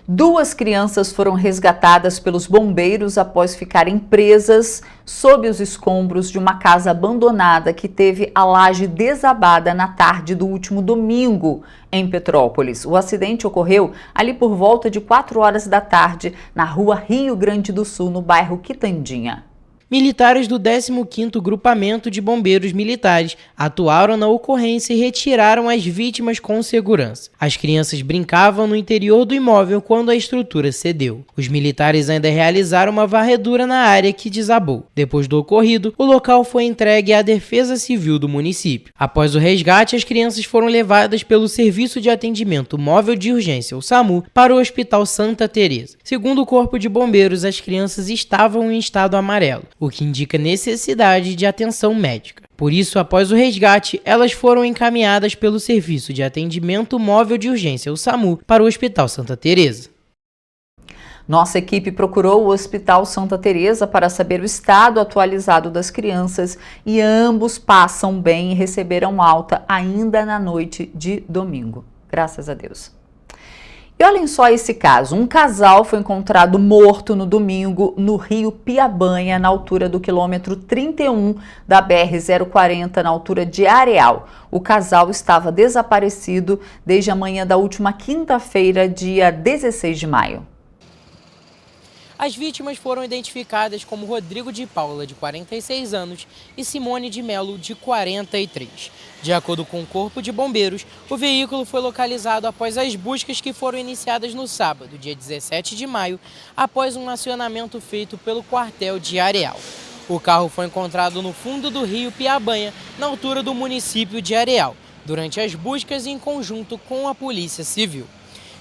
2 crianças foram resgatadas pelos bombeiros após ficarem presas sob os escombros de uma casa abandonada que teve a laje desabada na tarde do último domingo em Petrópolis. O acidente ocorreu ali por volta de 4 horas da tarde na rua Rio Grande do Sul, no bairro Quitandinha. Militares do 15º Grupamento de Bombeiros Militares atuaram na ocorrência e retiraram as vítimas com segurança. As crianças brincavam no interior do imóvel quando a estrutura cedeu. Os militares ainda realizaram uma varredura na área que desabou. Depois do ocorrido, o local foi entregue à Defesa Civil do município. Após o resgate, as crianças foram levadas pelo Serviço de Atendimento Móvel de Urgência, o SAMU, para o Hospital Santa Teresa. Segundo o Corpo de Bombeiros, as crianças estavam em estado amarelo, o que indica necessidade de atenção médica. Por isso, após o resgate, elas foram encaminhadas pelo Serviço de Atendimento Móvel de Urgência, o SAMU, para o Hospital Santa Teresa. Nossa equipe procurou o Hospital Santa Teresa para saber o estado atualizado das crianças e ambos passam bem e receberam alta ainda na noite de domingo. Graças a Deus. E olhem só esse caso, um casal foi encontrado morto no domingo no rio Piabanha, na altura do quilômetro 31 da BR-040, na altura de Areal. O casal estava desaparecido desde a manhã da última quinta-feira, dia 16 de maio. As vítimas foram identificadas como Rodrigo de Paula, de 46 anos, e Simone de Melo, de 43. De acordo com o Corpo de Bombeiros, o veículo foi localizado após as buscas que foram iniciadas no sábado, dia 17 de maio, após um acionamento feito pelo quartel de Areal. O carro foi encontrado no fundo do rio Piabanha, na altura do município de Areal, durante as buscas em conjunto com a Polícia Civil.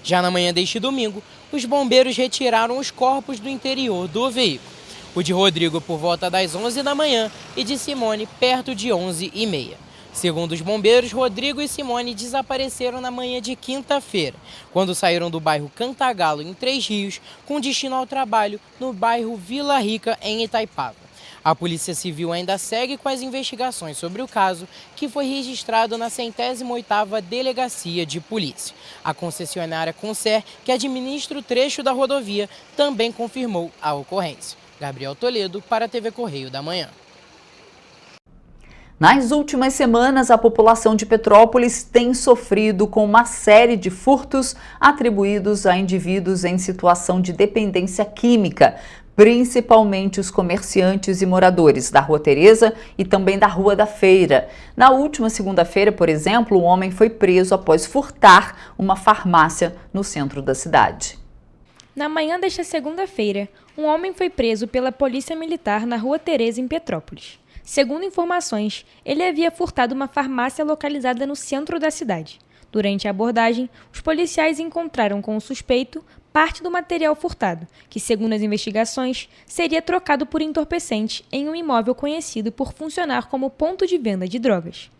Já na manhã deste domingo, os bombeiros retiraram os corpos do interior do veículo. O de Rodrigo por volta das 11 da manhã e de Simone perto de 11h30. Segundo os bombeiros, Rodrigo e Simone desapareceram na manhã de quinta-feira, quando saíram do bairro Cantagalo, em Três Rios, com destino ao trabalho no bairro Vila Rica, em Itaipava. A Polícia Civil ainda segue com as investigações sobre o caso, que foi registrado na 108ª Delegacia de Polícia. A concessionária Concer, que administra o trecho da rodovia, também confirmou a ocorrência. Gabriel Toledo, para a TV Correio da Manhã. Nas últimas semanas, a população de Petrópolis tem sofrido com uma série de furtos atribuídos a indivíduos em situação de dependência química, principalmente os comerciantes e moradores da Rua Teresa e também da Rua da Feira. Na última segunda-feira, por exemplo, um homem foi preso após furtar uma farmácia no centro da cidade. Na manhã desta segunda-feira, um homem foi preso pela Polícia Militar na Rua Teresa, em Petrópolis. Segundo informações, ele havia furtado uma farmácia localizada no centro da cidade. Durante a abordagem, os policiais encontraram com o suspeito parte do material furtado, que, segundo as investigações, seria trocado por entorpecente em um imóvel conhecido por funcionar como ponto de venda de drogas.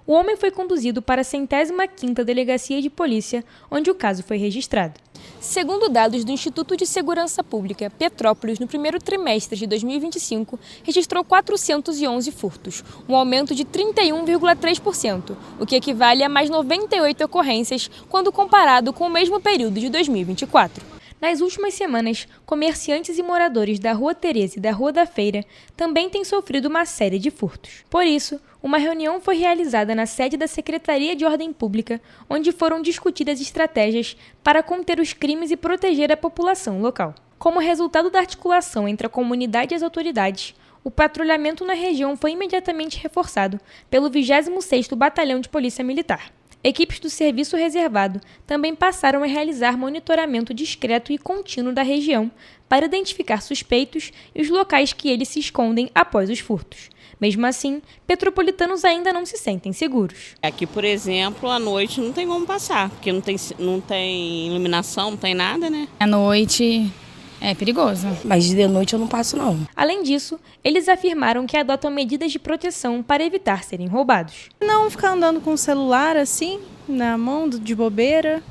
O homem foi conduzido para a 105ª Delegacia de Polícia, onde o caso foi registrado. Segundo dados do Instituto de Segurança Pública, Petrópolis, no primeiro trimestre de 2025, registrou 411 furtos, um aumento de 31,3%, o que equivale a mais 98 ocorrências quando comparado com o mesmo período de 2024. Nas últimas semanas, comerciantes e moradores da Rua Tereza e da Rua da Feira também têm sofrido uma série de furtos. Por isso, uma reunião foi realizada na sede da Secretaria de Ordem Pública, onde foram discutidas estratégias para conter os crimes e proteger a população local. Como resultado da articulação entre a comunidade e as autoridades, o patrulhamento na região foi imediatamente reforçado pelo 26º Batalhão de Polícia Militar. Equipes do Serviço Reservado também passaram a realizar monitoramento discreto e contínuo da região para identificar suspeitos e os locais que eles se escondem após os furtos. Mesmo assim, petropolitanos ainda não se sentem seguros. Aqui, por exemplo, à noite não tem como passar, porque não tem iluminação, não tem nada, né? À noite é perigoso, mas de noite eu não passo não. Além disso, eles afirmaram que adotam medidas de proteção para evitar serem roubados. Não ficar andando com o celular assim, na mão, de bobeira.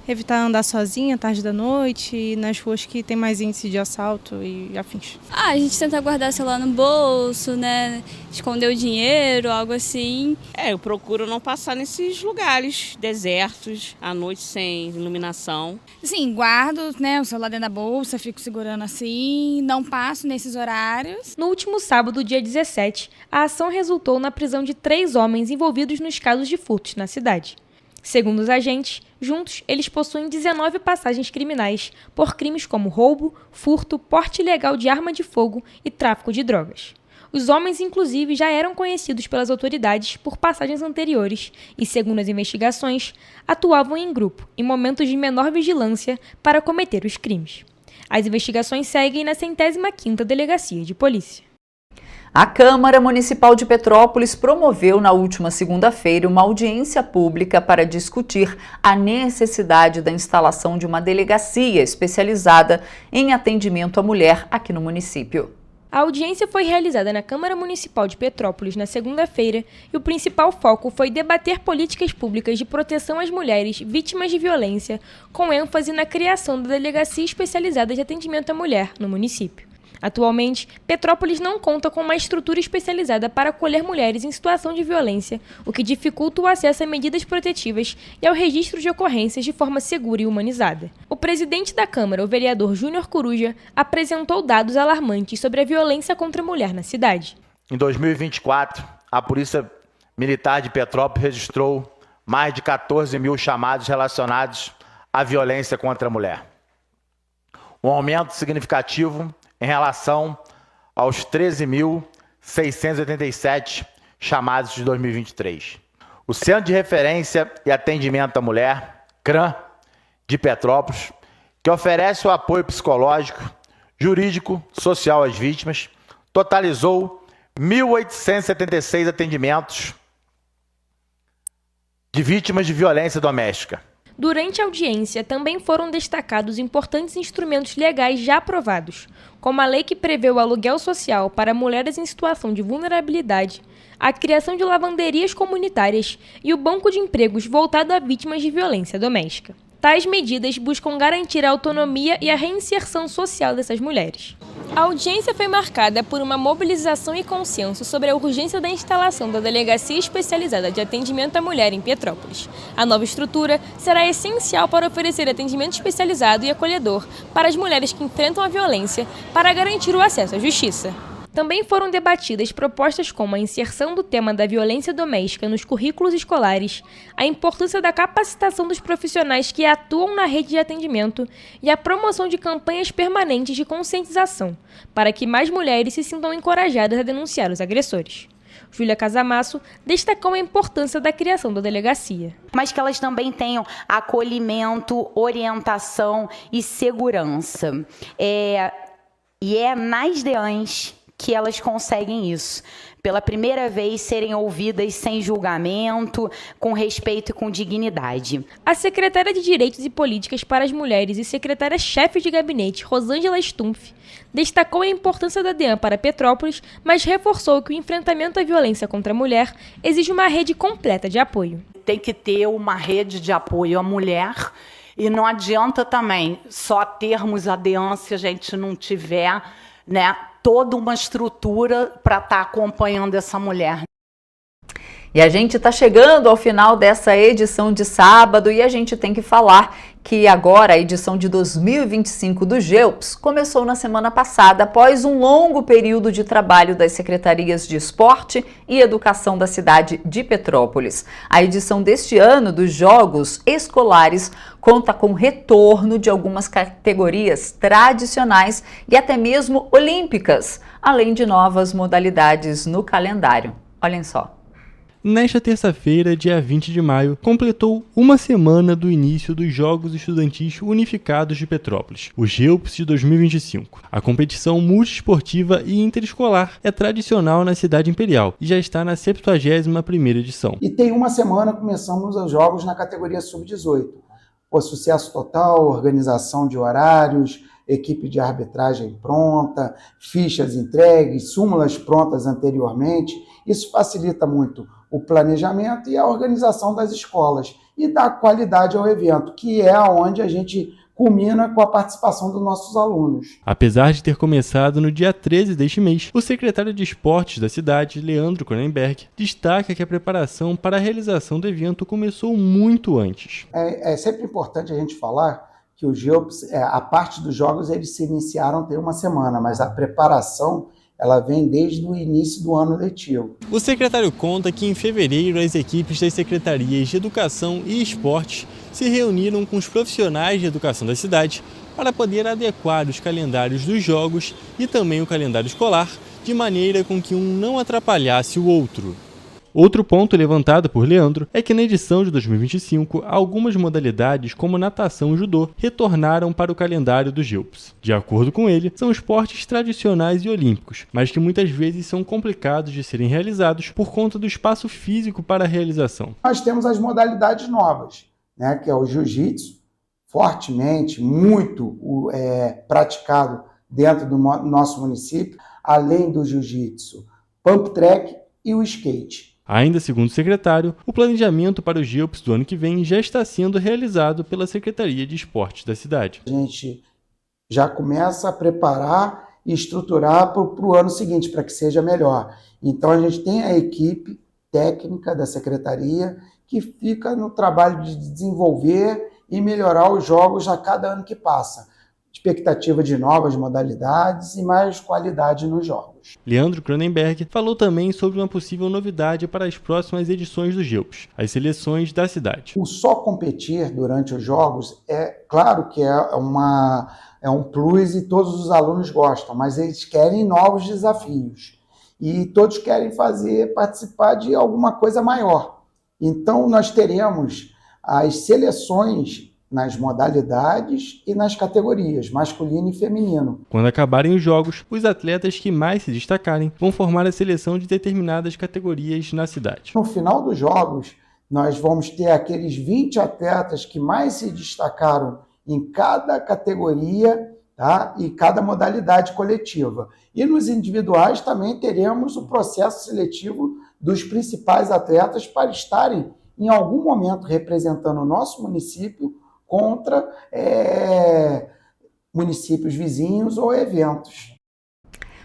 Evitar andar sozinha tarde da noite e nas ruas que tem mais índice de assalto e afins. A gente tenta guardar o celular no bolso, né? Esconder o dinheiro, algo assim. Eu procuro não passar nesses lugares desertos, à noite sem iluminação. Sim, guardo, né, o celular dentro da bolsa, fico segurando assim, não passo nesses horários. No último sábado, dia 17, a ação resultou na prisão de 3 homens envolvidos nos casos de furtos na cidade. Segundo os agentes, juntos eles possuem 19 passagens criminais por crimes como roubo, furto, porte ilegal de arma de fogo e tráfico de drogas. Os homens, inclusive, já eram conhecidos pelas autoridades por passagens anteriores e, segundo as investigações, atuavam em grupo, em momentos de menor vigilância, para cometer os crimes. As investigações seguem na 105ª Delegacia de Polícia. A Câmara Municipal de Petrópolis promoveu na última segunda-feira uma audiência pública para discutir a necessidade da instalação de uma delegacia especializada em atendimento à mulher aqui no município. A audiência foi realizada na Câmara Municipal de Petrópolis na segunda-feira e o principal foco foi debater políticas públicas de proteção às mulheres vítimas de violência, com ênfase na criação da delegacia especializada de atendimento à mulher no município. Atualmente, Petrópolis não conta com uma estrutura especializada para acolher mulheres em situação de violência, o que dificulta o acesso a medidas protetivas e ao registro de ocorrências de forma segura e humanizada. O presidente da Câmara, o vereador Júnior Coruja, apresentou dados alarmantes sobre a violência contra a mulher na cidade. Em 2024, a Polícia Militar de Petrópolis registrou mais de 14 mil chamados relacionados à violência contra a mulher. Um aumento significativo em relação aos 13.687 chamados de 2023. O Centro de Referência e Atendimento à Mulher, CRAM, de Petrópolis, que oferece o apoio psicológico, jurídico, social às vítimas, totalizou 1.876 atendimentos de vítimas de violência doméstica. Durante a audiência, também foram destacados importantes instrumentos legais já aprovados, como a lei que prevê o aluguel social para mulheres em situação de vulnerabilidade, a criação de lavanderias comunitárias e o banco de empregos voltado a vítimas de violência doméstica. Tais medidas buscam garantir a autonomia e a reinserção social dessas mulheres. A audiência foi marcada por uma mobilização e consenso sobre a urgência da instalação da Delegacia Especializada de Atendimento à Mulher em Petrópolis. A nova estrutura será essencial para oferecer atendimento especializado e acolhedor para as mulheres que enfrentam a violência para garantir o acesso à justiça. Também foram debatidas propostas como a inserção do tema da violência doméstica nos currículos escolares, a importância da capacitação dos profissionais que atuam na rede de atendimento e a promoção de campanhas permanentes de conscientização, para que mais mulheres se sintam encorajadas a denunciar os agressores. Júlia Casamasso destacou a importância da criação da delegacia. Mas que elas também tenham acolhimento, orientação e segurança. E é nas DEANs que elas conseguem isso. Pela primeira vez, serem ouvidas sem julgamento, com respeito e com dignidade. A secretária de Direitos e Políticas para as Mulheres e secretária-chefe de gabinete, Rosângela Stumpf, destacou a importância da DEAN para Petrópolis, mas reforçou que o enfrentamento à violência contra a mulher exige uma rede completa de apoio. Tem que ter uma rede de apoio à mulher e não adianta também só termos a DEAN se a gente não tiver, né, toda uma estrutura para estar acompanhando essa mulher. E a gente está chegando ao final dessa edição de sábado e a gente tem que falar que agora a edição de 2025 do GEUPS começou na semana passada, após um longo período de trabalho das Secretarias de Esporte e Educação da cidade de Petrópolis. A edição deste ano dos Jogos Escolares conta com retorno de algumas categorias tradicionais e até mesmo olímpicas, além de novas modalidades no calendário. Olhem só. Nesta terça-feira, dia 20 de maio, completou uma semana do início dos Jogos Estudantis Unificados de Petrópolis, o GEUPS de 2025. A competição multiesportiva e interescolar é tradicional na cidade imperial e já está na 71ª edição. E tem uma semana começamos os jogos na categoria Sub-18. O sucesso total, organização de horários, equipe de arbitragem pronta, fichas entregues, súmulas prontas anteriormente. Isso facilita muito o planejamento e a organização das escolas e dá qualidade ao evento, que é onde a gente culmina com a participação dos nossos alunos. Apesar de ter começado no dia 13 deste mês, o secretário de Esportes da cidade, Leandro Cronenberg, destaca que a preparação para a realização do evento começou muito antes. É sempre importante a gente falar que o GEUPS, a parte dos jogos, eles se iniciaram tem uma semana, mas a preparação ela vem desde o início do ano letivo. O secretário conta que em fevereiro as equipes das secretarias de Educação e Esportes se reuniram com os profissionais de educação da cidade para poder adequar os calendários dos jogos e também o calendário escolar, de maneira com que um não atrapalhasse o outro. Outro ponto levantado por Leandro é que na edição de 2025, algumas modalidades como natação e judô retornaram para o calendário do GEUPS. De acordo com ele, são esportes tradicionais e olímpicos, mas que muitas vezes são complicados de serem realizados por conta do espaço físico para a realização. Nós temos as modalidades novas, né, que é o jiu-jitsu, fortemente, muito praticado dentro do nosso município, além do jiu-jitsu, pump track e o skate. Ainda segundo o secretário, o planejamento para o GEUPS do ano que vem já está sendo realizado pela Secretaria de Esportes da cidade. A gente já começa a preparar e estruturar para o ano seguinte, para que seja melhor. Então a gente tem a equipe técnica da Secretaria que fica no trabalho de desenvolver e melhorar os jogos a cada ano que passa. Expectativa de novas modalidades e mais qualidade nos jogos. Leandro Cronenberg falou também sobre uma possível novidade para as próximas edições do GEUPS, as seleções da cidade. O só competir durante os jogos é claro que é um plus e todos os alunos gostam, mas eles querem novos desafios e todos querem participar de alguma coisa maior. Então nós teremos as seleções nas modalidades e nas categorias, masculino e feminino. Quando acabarem os jogos, os atletas que mais se destacarem vão formar a seleção de determinadas categorias na cidade. No final dos jogos, nós vamos ter aqueles 20 atletas que mais se destacaram em cada categoria, tá? E cada modalidade coletiva. E nos individuais também teremos o processo seletivo dos principais atletas para estarem em algum momento representando o nosso município contra municípios vizinhos ou eventos.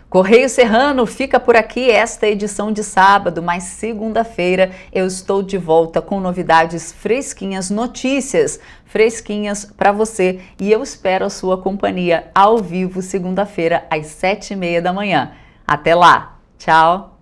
Correio Serrano fica por aqui esta edição de sábado, mas segunda-feira eu estou de volta com novidades fresquinhas, notícias fresquinhas para você e eu espero a sua companhia ao vivo segunda-feira às 7h30 da manhã. Até lá, tchau!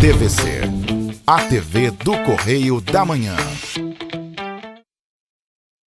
TVC, a TV do Correio da Manhã.